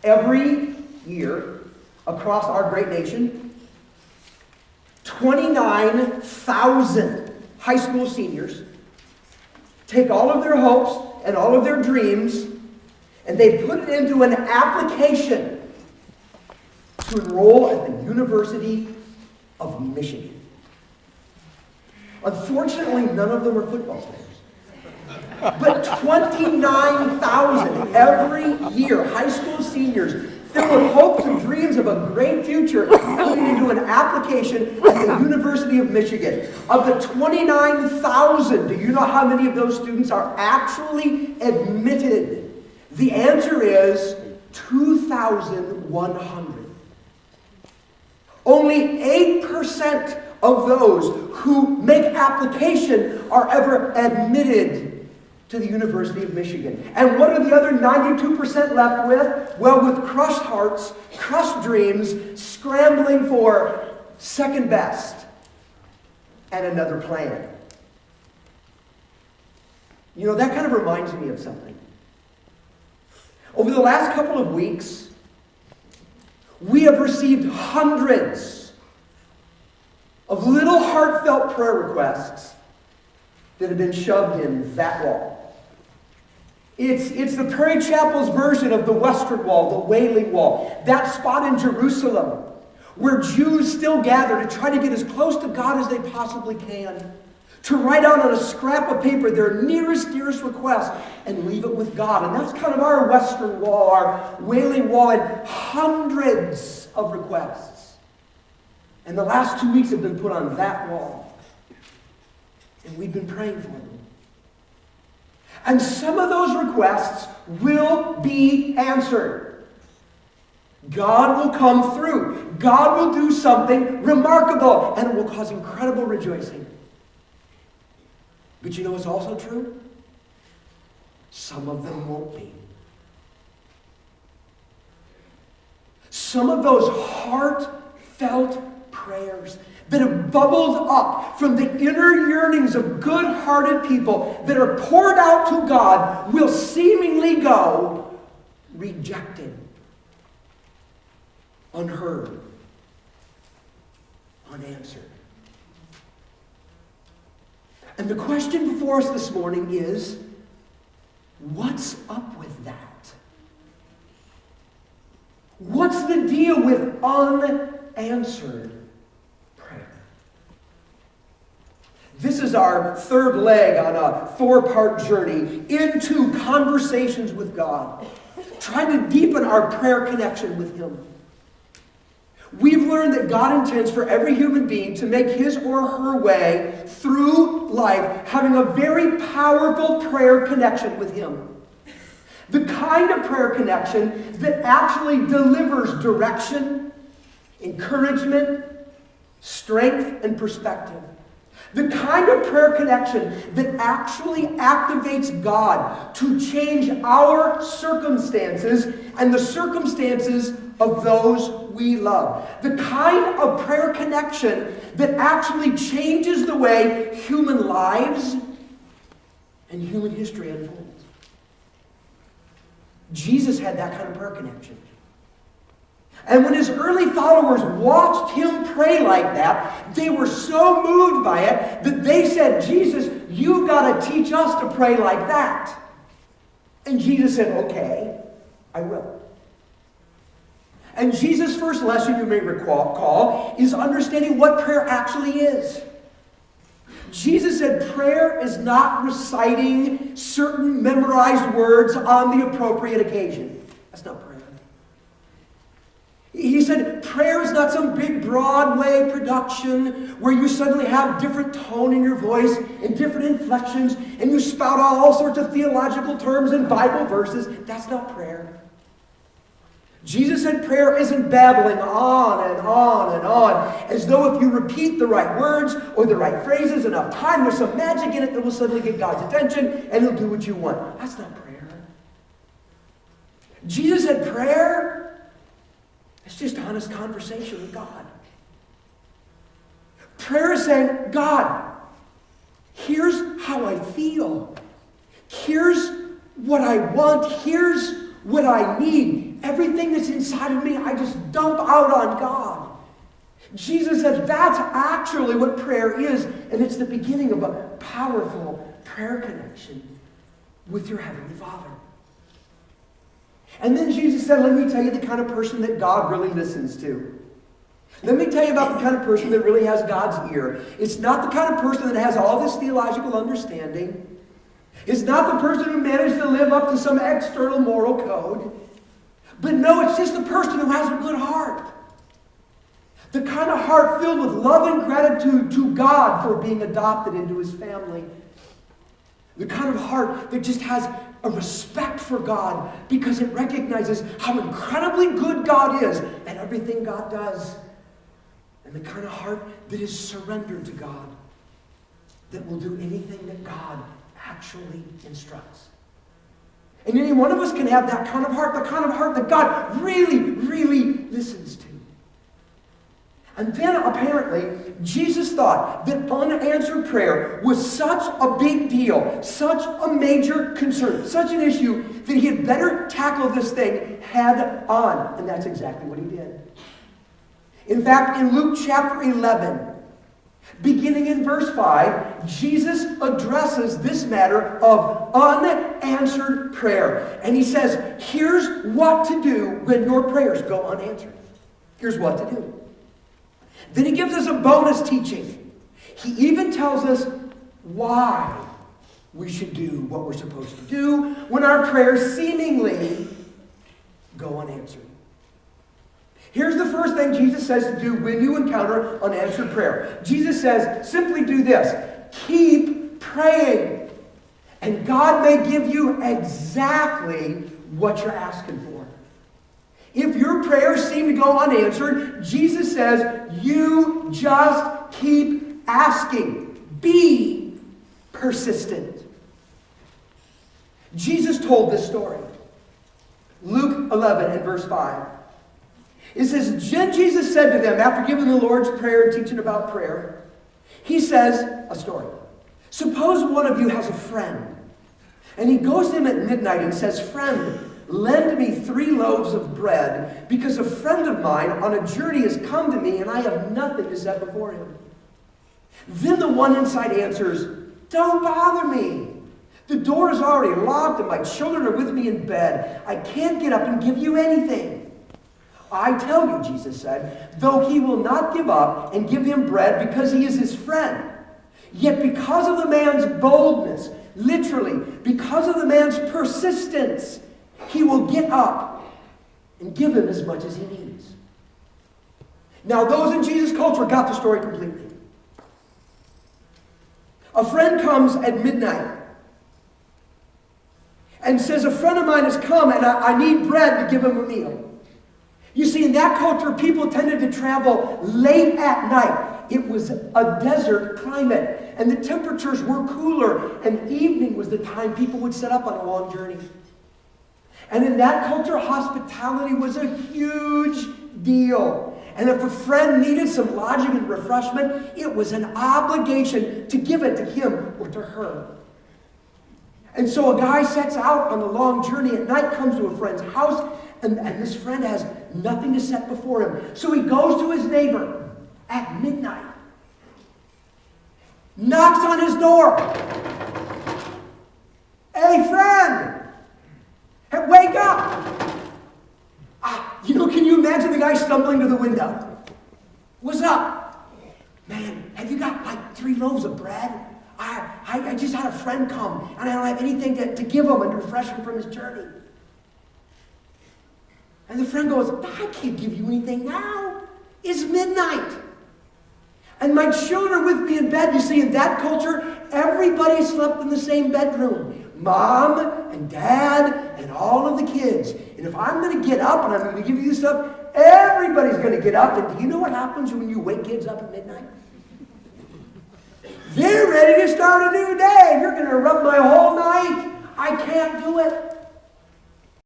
Every year, across our great nation, 29,000 high school seniors take all of their hopes and all of their dreams, and they put it into an application to enroll at the University of Michigan. Unfortunately, none of them are football players. But 29,000 every year, high school seniors, filled with hopes and dreams of a great future, put into an application at the University of Michigan. Of the 29,000, do you know how many of those students are actually admitted? The answer is 2,100. Only 8% of those who make application are ever admitted to the University of Michigan. And what are the other 92% left with? Well, with crushed hearts, crushed dreams, scrambling for second best and another plan. You know, that kind of reminds me of something. Over the last couple of weeks, we have received hundreds of little heartfelt prayer requests that have been shoved in that wall. It's the Prairie Chapel's version of the Western Wall, the Wailing Wall, that spot in Jerusalem where Jews still gather to try to get as close to God as they possibly can, to write out on a scrap of paper their nearest, dearest request and leave it with God. And that's kind of our Western Wall, our Wailing Wall, and hundreds of requests. And the last 2 weeks have been put on that wall. And we've been praying for them. And some of those requests will be answered. God will come through. God will do something remarkable, and it will cause incredible rejoicing. But you know what's also true? Some of them won't be. Some of those heartfelt prayers that have bubbled up from the inner yearnings of good-hearted people that are poured out to God will seemingly go rejected, unheard, unanswered. And the question before us this morning is, what's up with that? What's the deal with unanswered prayer? This is our third leg on a four-part journey into conversations with God, trying to deepen our prayer connection with Him. We've learned that God intends for every human being to make his or her way through life having a very powerful prayer connection with Him. The kind of prayer connection that actually delivers direction, encouragement, strength, and perspective. The kind of prayer connection that actually activates God to change our circumstances and the circumstances of those we love. The kind of prayer connection that actually changes the way human lives and human history unfolds. Jesus had that kind of prayer connection. And when His early followers watched Him pray like that, they were so moved by it that they said, Jesus, you've got to teach us to pray like that. And Jesus said, okay, I will. And Jesus' first lesson, you may recall, is understanding what prayer actually is. Jesus said prayer is not reciting certain memorized words on the appropriate occasion. That's not prayer. He said prayer is not some big Broadway production where you suddenly have different tone in your voice and different inflections and you spout out all sorts of theological terms and Bible verses. That's not prayer. Jesus said prayer isn't babbling on and on and on as though if you repeat the right words or the right phrases enough time, there's some magic in it that will suddenly get God's attention and He'll do what you want. That's not prayer. Jesus said prayer is just honest conversation with God. Prayer is saying, God, here's how I feel. Here's what I want. Here's what I need. everything that's inside of me, I just dump out on God. Jesus said that's actually what prayer is, and it's the beginning of a powerful prayer connection with your Heavenly Father. And then Jesus said, let me tell you the kind of person that God really listens to. Let me tell you about the kind of person that really has God's ear. It's not the kind of person that has all this theological understanding. It's not the person who managed to live up to some external moral code. But no, it's just the person who has a good heart. The kind of heart filled with love and gratitude to God for being adopted into his family. The kind of heart that just has a respect for God because it recognizes how incredibly good God is and everything God does. And the kind of heart that is surrendered to God, that will do anything that God actually instructs. And any one of us can have that kind of heart, the kind of heart that God really, really listens to. And then apparently, Jesus thought that unanswered prayer was such a big deal, such a major concern, such an issue, that he had better tackle this thing head on. And that's exactly what he did. In fact, in Luke chapter 11, beginning in verse 5, Jesus addresses this matter of unanswered prayer. And he says, here's what to do when your prayers go unanswered. Here's what to do. Then he gives us a bonus teaching. He even tells us why we should do what we're supposed to do when our prayers seemingly go unanswered. Here's the first thing Jesus says to do when you encounter unanswered prayer. Jesus says, simply do this. Keep praying. And God may give you exactly what you're asking for. If your prayers seem to go unanswered, Jesus says, you just keep asking. Be persistent. Jesus told this story. Luke 11 and verse 5. It says, then Jesus said to them, after giving the Lord's Prayer and teaching about prayer, he says a story. Suppose one of you has a friend, and he goes to him at midnight and says, friend, lend me 3 loaves of bread, because a friend of mine on a journey has come to me, and I have nothing to set before him. Then the one inside answers, don't bother me. The door is already locked, and my children are with me in bed. I can't get up and give you anything. I tell you, Jesus said, though he will not give up and give him bread because he is his friend, yet because of the man's boldness, literally, because of the man's persistence, he will get up and give him as much as he needs. Now, those in Jesus' culture got the story completely. A friend comes at midnight and says, a friend of mine has come and I need bread to give him a meal. You see, in that culture, people tended to travel late at night. It was a desert climate, and the temperatures were cooler, and evening was the time people would set up on a long journey. And in that culture, hospitality was a huge deal. And if a friend needed some lodging and refreshment, it was an obligation to give it to him or to her. And so a guy sets out on a long journey at night, comes to a friend's house, and this friend has nothing to set before him. So he goes to his neighbor at midnight, knocks on his door. Hey, friend! Hey, wake up! Can you imagine the guy stumbling to the window? What's up? Man, have you got like 3 loaves of bread? I just had a friend come, and I don't have anything to give him and refresh him from his journey. And the friend goes, I can't give you anything now. It's midnight. And my children are with me in bed. You see, in that culture, everybody slept in the same bedroom. Mom and Dad and all of the kids. And if I'm going to get up and I'm going to give you this stuff, everybody's going to get up. And do you know what happens when you wake kids up at midnight? They're ready to start a new day. You're going to rub my whole night. I can't do it.